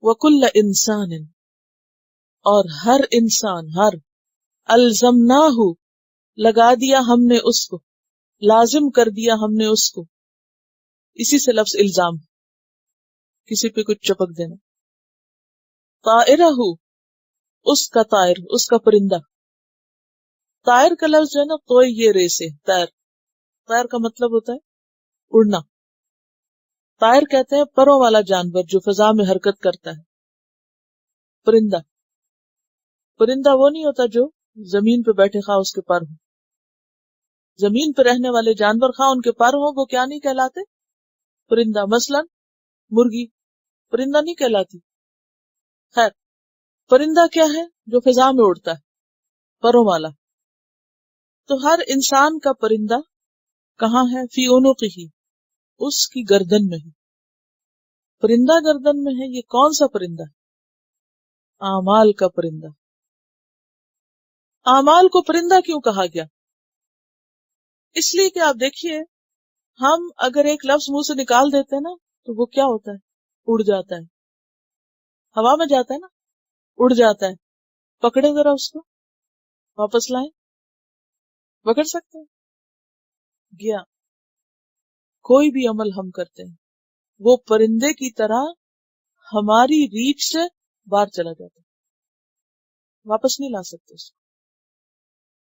وَكُلَّ إِنسَانٍ اور ہر انسان، ہر الزمناہ لگا دیا ہم نے اس کو، لازم کر دیا ہم نے اس کو، اسی سے لفظ الزام، کسی پہ کچھ چپک دینا. طائرہ اس کا طائر، اس کا پرندہ. طائر کا لفظ جو ہے نا کوئی یہ رے سے طائر، طائر کا مطلب ہوتا ہے اڑنا. طائر کہتے ہیں پروں والا جانور جو فضا میں حرکت کرتا ہے. پرندہ، پرندہ وہ نہیں ہوتا جو زمین پہ بیٹھے خواہ اس کے پر ہو. زمین پہ رہنے والے جانور خواہ ان کے پر ہو وہ کیا نہیں کہلاتے؟ پرندہ. مثلا مرغی پرندہ نہیں کہلاتی. خیر، پرندہ کیا ہے؟ جو فضا میں اڑتا ہے، پروں والا. تو ہر انسان کا پرندہ کہاں ہے؟ فی عنقہ، اس کی گردن میں ہے. پرندہ گردن میں ہے. یہ کون سا پرندہ ہے؟ اعمال کا پرندہ. اعمال کو پرندہ کیوں کہا گیا؟ اس لیے کہ آپ دیکھیے، ہم اگر ایک لفظ منہ سے نکال دیتے ہیں نا تو وہ کیا ہوتا ہے؟ اڑ جاتا ہے، ہوا میں جاتا ہے نا، اڑ جاتا ہے. پکڑے ذرا اس کو، واپس لائیں، پکڑ سکتے ہیں؟ گیا. کوئی بھی عمل ہم کرتے ہیں وہ پرندے کی طرح ہماری ریچ سے باہر چلا جاتا ہے، واپس نہیں لا سکتے اس کو.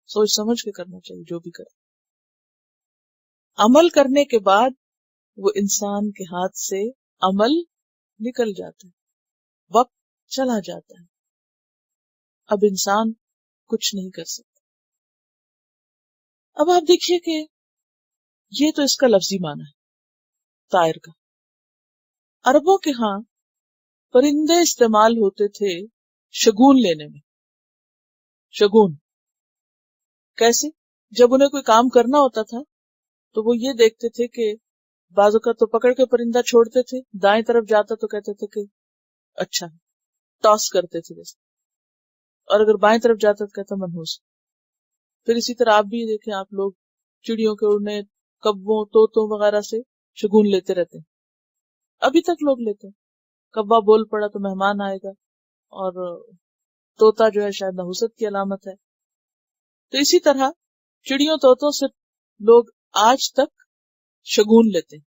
سوچ سمجھ کے کرنا چاہیے جو بھی کرے. عمل کرنے کے بعد وہ انسان کے ہاتھ سے عمل نکل جاتا ہے، وقت چلا جاتا ہے، اب انسان کچھ نہیں کر سکتا. اب آپ دیکھیے کہ یہ تو اس کا لفظی معنی ہے طائر کا. عربوں کے ہاں پرندے استعمال ہوتے تھے شگون لینے میں. شگون کیسے؟ جب انہیں کوئی کام کرنا ہوتا تھا تو وہ یہ دیکھتے تھے کہ بعض اوقات تو پکڑ کے پرندہ چھوڑتے تھے، دائیں طرف جاتا تو کہتے تھے کہ اچھا، ٹاس کرتے تھے جیسے، اور اگر بائیں طرف جاتا تو کہتا منحوس. پھر اسی طرح آپ بھی دیکھیں، آپ لوگ چڑیوں کے اڑنے، کبوں، طوطوں وغیرہ سے شگون لیتے رہتے ہیں. ابھی تک لوگ لیتے ہیں. کبا بول پڑا تو مہمان آئے گا، اور طوطا جو ہے شاید نحوست کی علامت ہے. تو اسی طرح چڑیوں طوطوں سے لوگ آج تک شگون لیتے ہیں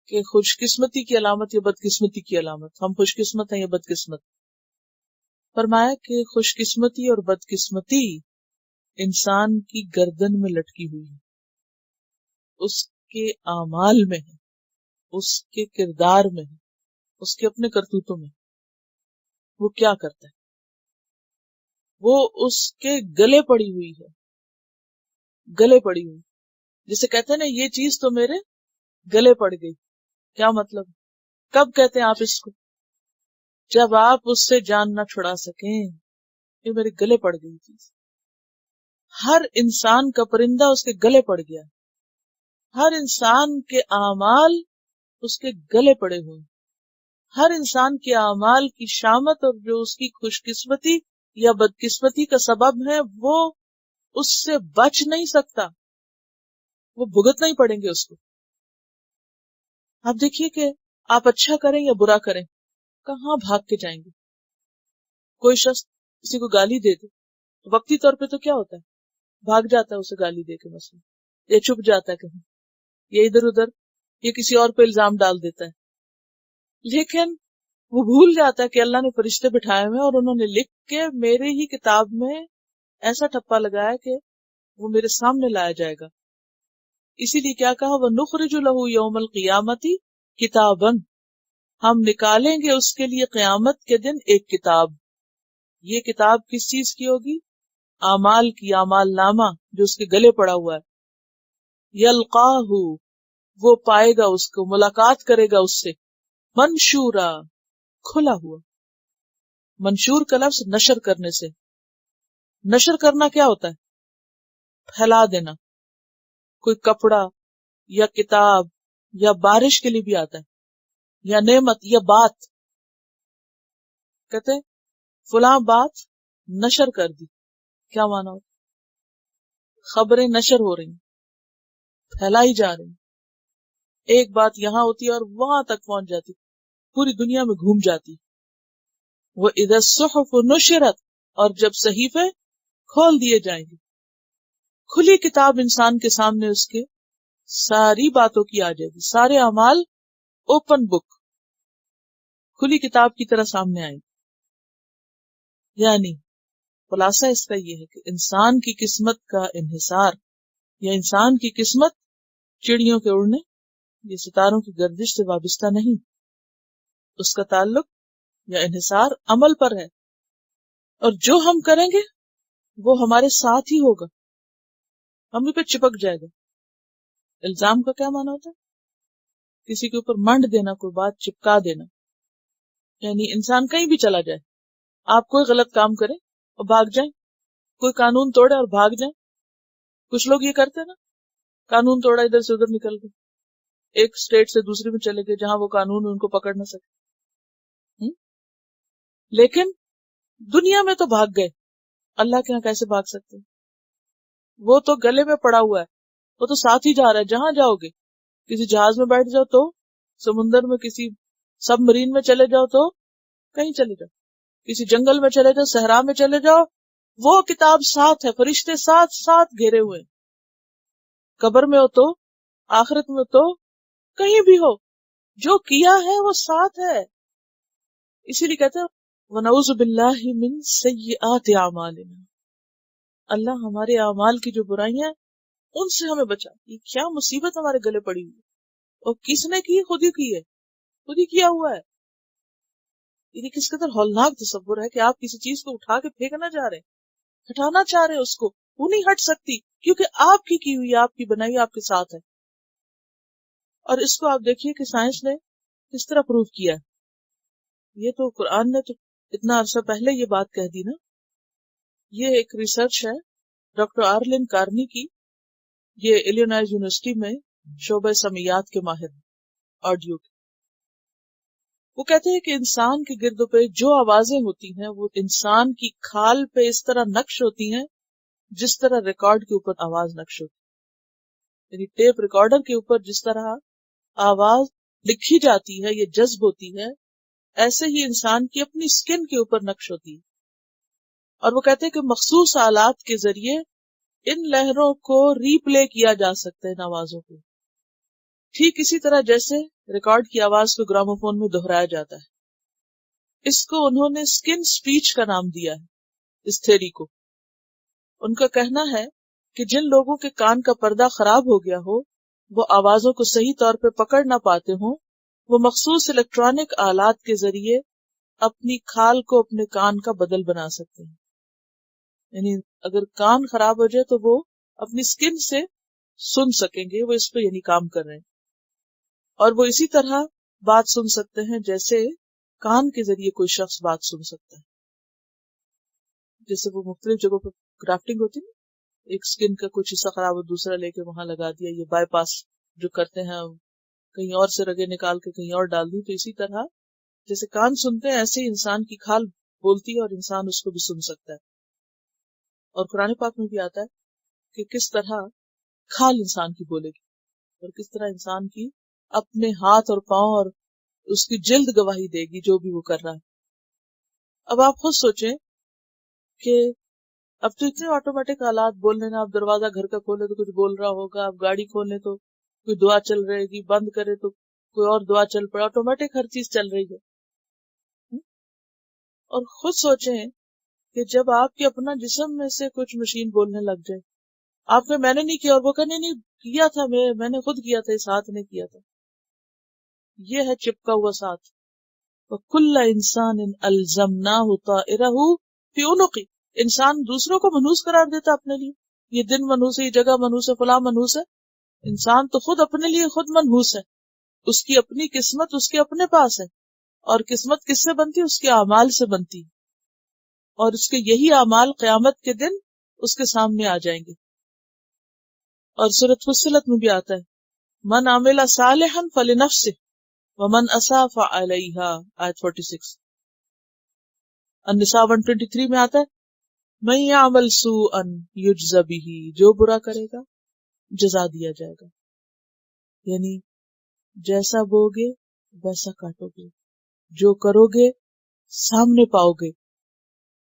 کہ خوش قسمتی کی علامت یا بدقسمتی کی علامت. ہم خوش قسمت ہیں یا بدقسمت؟ فرمایا کہ خوش قسمتی اور بدقسمتی انسان کی گردن میں لٹکی ہوئی ہے، اس کے اعمال میں ہے، اس کے کردار میں ہے، اس کے اپنے کرتوتوں میں. وہ کیا کرتا ہے؟ وہ اس کے گلے پڑی ہوئی ہے، گلے پڑی ہوئی. جسے کہتے ہیں نا یہ چیز تو میرے گلے پڑ گئی. کیا مطلب؟ کب کہتے ہیں آپ اس کو؟ جب آپ اس سے جان نہ چھڑا سکیں. یہ میرے گلے پڑ گئی چیز. ہر انسان کا پرندہ اس کے گلے پڑ گیا. ہر انسان کے اعمال اس کے گلے پڑے ہوئے. ہر انسان کے اعمال کی شامت اور جو اس کی خوش قسمتی یا بدقسمتی کا سبب ہے وہ اس سے بچ نہیں سکتا، وہ بھگتنا ہی پڑیں گے اس کو. آپ دیکھیے کہ آپ اچھا کریں یا برا کریں، کہاں بھاگ کے جائیں گے. کوئی شخص کسی کو گالی دے دے تو وقتی طور پہ تو کیا ہوتا ہے؟ بھاگ جاتا ہے اسے گالی دے کے، مثلا، یا چھپ جاتا ہے کہیں، یا ادھر ادھر، یا کسی اور پہ الزام ڈال دیتا ہے. لیکن وہ بھول جاتا ہے کہ اللہ نے فرشتے بٹھائے ہوئے اور انہوں نے لکھ کے میرے ہی کتاب میں ایسا ٹھپا لگایا کہ وہ میرے سامنے لایا جائے گا. اسی لیے کیا کہا؟ وَنُخْرِجُ لَهُ يَوْمَ الْقِيَامَةِ كِتَابًا، ہم نکالیں گے اس کے لیے قیامت کے دن ایک کتاب. یہ کتاب کس چیز کی ہوگی؟ اعمال کی، اعمال نامہ جو اس کے گلے پڑا ہوا ہے. یلقاہ، وہ پائے گا اس کو، ملاقات کرے گا اس سے. منشورا، کھلا ہوا. منشور کا لفظ نشر کرنے سے. نشر کرنا کیا ہوتا ہے؟ پھیلا دینا. کوئی کپڑا یا کتاب یا بارش کے لیے بھی آتا ہے، یا نعمت یا بات. کہتے ہیں فلاں بات نشر کر دی. کیا مانا ہوتا؟ خبریں نشر ہو رہی ہیں، پھیلائی جا رہی ہیں. ایک بات یہاں ہوتی ہے اور وہاں تک پہنچ جاتی. پوری دنیا میں گھوم جاتی. وَإِذَا الصُّحُفُ نُشِرَتْ، اور جب صحیفے کھول دیے جائیں گے، کھلی کتاب انسان کے سامنے اس کے ساری باتوں کی آ جائے گی، سارے اعمال اوپن بک، کھلی کتاب کی طرح سامنے آئیں گے. یعنی خلاصہ اس کا یہ ہے کہ انسان کی قسمت کا انحصار یا انسان کی قسمت چڑیوں کے اڑنے یا ستاروں کی گردش سے وابستہ نہیں، اس کا تعلق یا انحصار عمل پر ہے، اور جو ہم کریں گے وہ ہمارے ساتھ ہی ہوگا، ہم پہ چپک جائے گا. الزام کا کیا معنی ہوتا ہے؟ کسی کے اوپر منڈ دینا، کوئی بات چپکا دینا. یعنی انسان کہیں بھی چلا جائے، آپ کوئی غلط کام کریں اور بھاگ جائیں، کوئی قانون توڑے اور بھاگ جائیں. کچھ لوگ یہ کرتے ہیں نا، قانون توڑا، ادھر سے ادھر نکل گئے، ایک اسٹیٹ سے دوسری میں چلے گئے جہاں وہ قانون ان کو پکڑ نہ سکے. لیکن دنیا میں تو بھاگ گئے، اللہ کے ہاں کیسے بھاگ سکتے ہیں؟ وہ تو گلے میں پڑا ہوا ہے، وہ تو ساتھ ہی جا رہا ہے. جہاں جاؤ گے، کسی جہاز میں بیٹھ جاؤ تو سمندر میں، کسی سب مرین میں چلے جاؤ تو کہیں چلے جاؤ، کسی جنگل میں چلے جاؤ، صحرا میں چلے جاؤ، وہ کتاب ساتھ ہے، فرشتے ساتھ ساتھ گھیرے ہوئے ہیں. قبر میں ہو تو، آخرت میں تو، کہیں بھی ہو، جو کیا ہے وہ ساتھ ہے. اسی لیے کہتے ہیں وَنَعُوذُ بِاللَّهِ مِن سَيِّئَاتِ أَعْمَالِنَا، اللہ ہمارے اعمال کی جو برائیاں ہیں ان سے ہمیں بچا. یہ کیا مصیبت ہمارے گلے پڑی ہوئی، اور کس نے کی؟ خود ہی کی ہے، خود ہی کیا ہوا ہے. یہ کس قدر ہولناک تصور ہے کہ آپ کسی چیز کو اٹھا کے پھینکنا چاہ رہے ہیں، ہٹانا چاہ رہے ہیں اس کو، وہ نہیں ہٹ سکتی کیونکہ آپ کی ہوئی، آپ کی بنائی آپ کے ساتھ ہے. اور اس کو آپ دیکھیے کہ سائنس نے کس طرح پروف کیا ہے. یہ تو قرآن نے تو اتنا عرصہ پہلے یہ بات کہہ دی نا. یہ ایک ریسرچ ہے ڈاکٹر آرلن کارنی کی، یہ ایلینوائز یونیورسٹی میں شعبہ سمیات کے ماہر آڈیو کے. وہ کہتے ہیں کہ انسان کے گرد و پیش جو آوازیں ہوتی ہیں وہ انسان کی کھال پہ اس طرح نقش ہوتی ہیں جس طرح ریکارڈ کے اوپر آواز نقش ہوتی ہے. یعنی ٹیپ ریکارڈر کے اوپر جس طرح آواز لکھی جاتی ہے یا جذب ہوتی ہے، ایسے ہی انسان کی اپنی سکن کے اوپر نقش ہوتی ہے. اور وہ کہتے ہیں کہ مخصوص آلات کے ذریعے ان لہروں کو ری پلے کیا جا سکتا ہے، ان آوازوں کو، ٹھیک اسی طرح جیسے ریکارڈ کی آواز کو گراموفون میں دہرایا جاتا ہے. اس کو انہوں نے سکن سپیچ کا نام دیا ہے، اس تھیری کو. ان کا کہنا ہے کہ جن لوگوں کے کان کا پردہ خراب ہو گیا ہو، وہ آوازوں کو صحیح طور پہ پکڑ نہ پاتے ہوں، وہ مخصوص الیکٹرانک آلات کے ذریعے اپنی کھال کو اپنے کان کا بدل بنا سکتے ہیں. یعنی اگر کان خراب ہو جائے تو وہ اپنی سکن سے سن سکیں گے، وہ اس پہ یعنی کام کر رہے ہیں. اور وہ اسی طرح بات سن سکتے ہیں جیسے کان کے ذریعے کوئی شخص بات سن سکتا ہے. جیسے وہ مختلف جگہوں پہ گرافٹنگ ہوتی ہے، ایک سکن کا کچھ حصہ خراب ہو دوسرا لے کے وہاں لگا دیا، یہ بائی پاس جو کرتے ہیں، کہیں اور سے رگیں نکال کے کہیں اور ڈال دی. تو اسی طرح جیسے کان سنتے ہیں ایسے ہی انسان کی کھال بولتی ہے اور انسان اس کو بھی سن سکتا ہے. اور قرآن پاک میں بھی آتا ہے کہ کس طرح کھال انسان کی بولے گی اور کس طرح انسان کی اپنے ہاتھ اور پاؤں اور اس کی جلد گواہی دے گی جو بھی وہ کر رہا ہے. اب آپ خود سوچیں کہ اب تو اتنے آٹومیٹک آلات، بولنے نا، آپ دروازہ گھر کا کھولے تو کچھ بول رہا ہوگا، آپ گاڑی کھولیں تو کوئی دعا چل رہے گی، بند کرے تو کوئی اور دعا چل پڑے، آٹومیٹک ہر چیز چل رہی ہے. اور خود سوچیں کہ جب آپ کے اپنا جسم میں سے کچھ مشین بولنے لگ جائے، آپ نے میں نے نہیں کیا اور وہ کہنے نہیں کیا تھا، میں نے خود کیا تھا، اس ہاتھ نے کیا تھا. یہ ہے چپکا ہوا ساتھ. وَكُلَّ إِنسَانٍ أَلْزَمْنَاهُ طَائِرَهُ فِي عُنُقِهِ. انسان دوسروں کو منحوس قرار دیتا اپنے لیے، یہ دن منحوس ہے، یہ جگہ منحوس ہے، فلاں منحوس ہے. انسان تو خود اپنے لیے خود منحوس ہے. اس کی اپنی قسمت اس کے اپنے پاس ہے، اور قسمت کس سے بنتی ہے؟ اس کے اعمال سے بنتی ہے. اور اس کے یہی اعمال قیامت کے دن اس کے سامنے آ جائیں گے. اور سورۃ فصلت میں بھی آتا ہے من عمل صالحا فلنفسه ومن اساء فعليها، آیت 46. النساء 123 میں آتا ہے من يعمل سوءا يجز به، جو برا کرے گا جزا دیا جائے گا. یعنی جیسا بوگے ویسا کاٹو گے. جو کرو گے سامنے پاؤ گے،